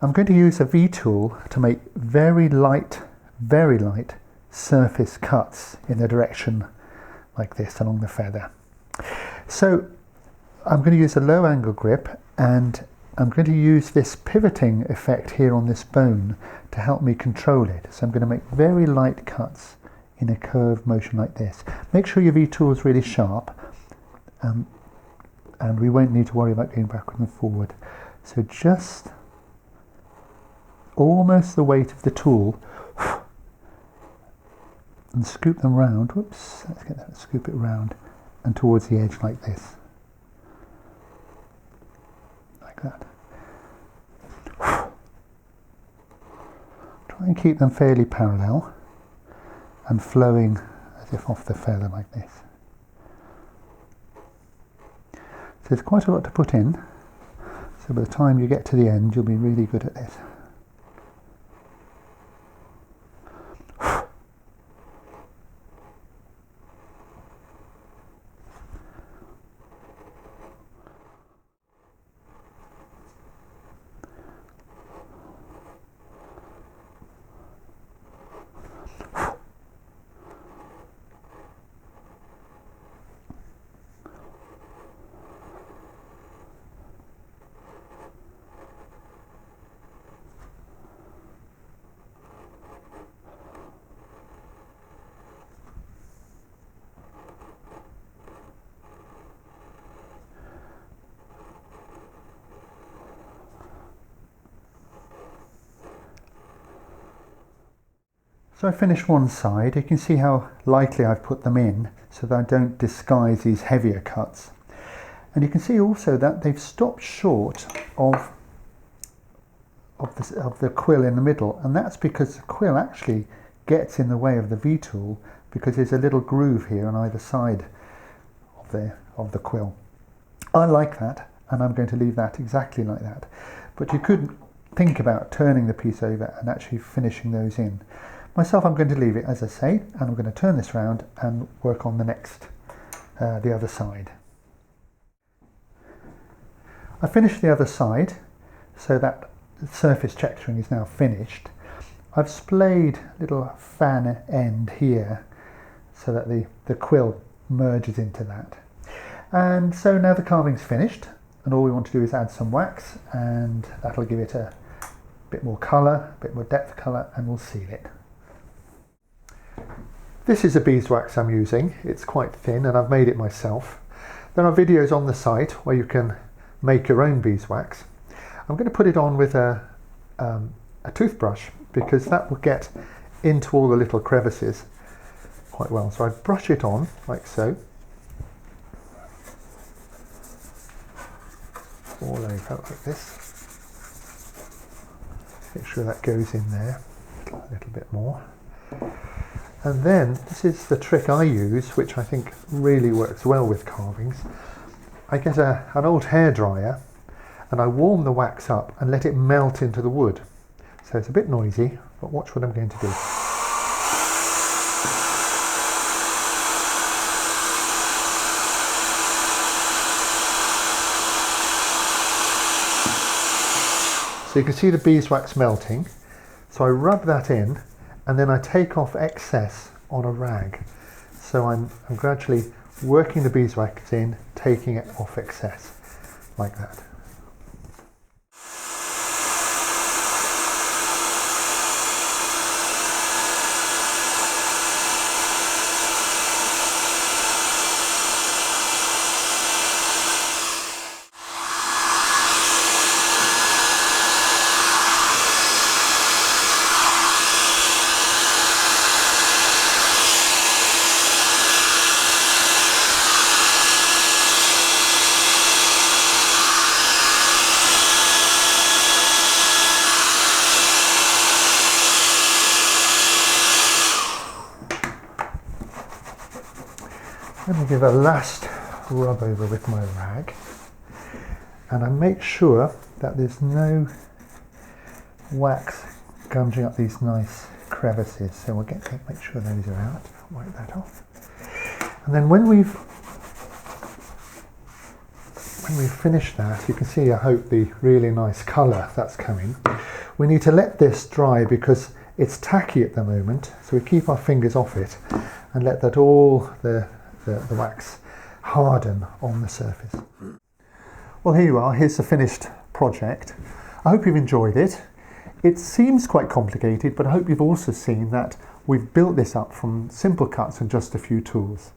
I'm going to use a V-tool to make very light surface cuts in the direction like this along the feather. So I'm going to use a low angle grip, and I'm going to use this pivoting effect here on this bone to help me control it. So I'm going to make very light cuts in a curved motion like this. Make sure your V-tool is really sharp, and we won't need to worry about going backward and forward. So just almost the weight of the tool, and scoop them round. Whoops, let's get that, scoop it round and towards the edge like this. Like that. Try and keep them fairly parallel and flowing as if off the feather like this. So there's quite a lot to put in, so by the time you get to the end you'll be really good at this. So I finished one side. You can see how lightly I've put them in so that I don't disguise these heavier cuts. And you can see also that they've stopped short of the quill in the middle, and that's because the quill actually gets in the way of the V-tool because there's a little groove here on either side of the quill. I like that, and I'm going to leave that exactly like that. But you could think about turning the piece over and actually finishing those in. Myself, I'm going to leave it as I say, and I'm going to turn this round and work on the other side. I finished the other side, so that surface texturing is now finished. I've splayed a little fan end here so that the quill merges into that. And so now the carving's finished, and all we want to do is add some wax, and that'll give it a bit more colour, a bit more depth colour, and we'll seal it. This is a beeswax I'm using. It's quite thin and I've made it myself. There are videos on the site where you can make your own beeswax. I'm going to put it on with a toothbrush because that will get into all the little crevices quite well. So I brush it on like so, all over like this. Make sure that goes in there a little bit more. And then, this is the trick I use, which I think really works well with carvings. I get an old hairdryer and I warm the wax up and let it melt into the wood. So it's a bit noisy, but watch what I'm going to do. So you can see the beeswax melting. So I rub that in, and then I take off excess on a rag. So I'm gradually working the beeswax in, taking it off excess, like that. Let me give a last rub over with my rag, and I make sure that there's no wax gunging up these nice crevices. So we'll make sure those are out. I'll wipe that off. And then when we've finished that, you can see, I hope, the really nice colour that's coming. We need to let this dry because it's tacky at the moment, so we keep our fingers off it and let that all the wax harden on the surface. Well, here you are, here's the finished project. I hope you've enjoyed it. It seems quite complicated, but I hope you've also seen that we've built this up from simple cuts and just a few tools.